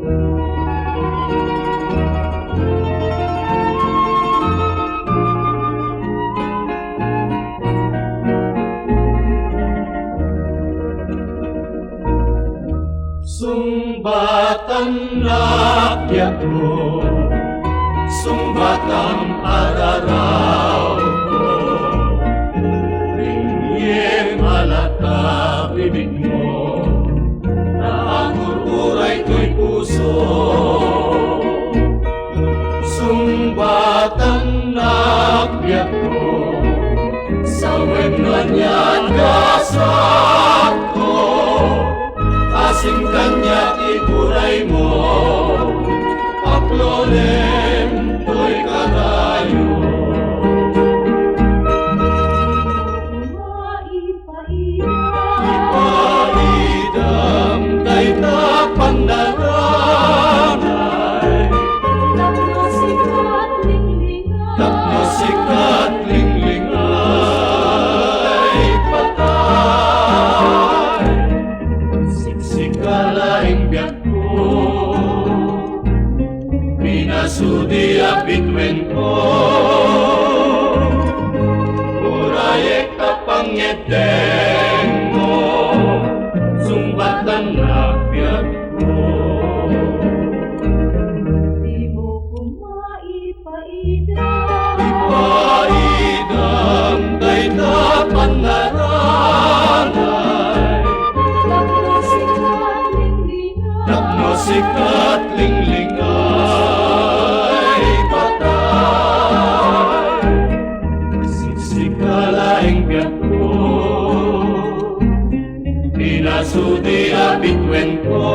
Sumbatan rakyat ko, sumbatan araraw ko, ringyeng halata bibig mo, na ang uray ko'y puso. Sumbatan rakyat ko, sa wenwan yan kasat ko, asing kanya iguray mo, aplolem to'y karayo. Ipaidam kay tapan naranay, tapno sikat linglingay, patay sikalaing biyak ko, minasudi abitwen ko, urayek kapangyeteng mo, sumbatan na biyak ko. Di mo ko maipaidam, Ipaidam kay tapan naranay, tapno sikat linglingay, patay sikalaing biyak ko, pinasudi abitwen ko.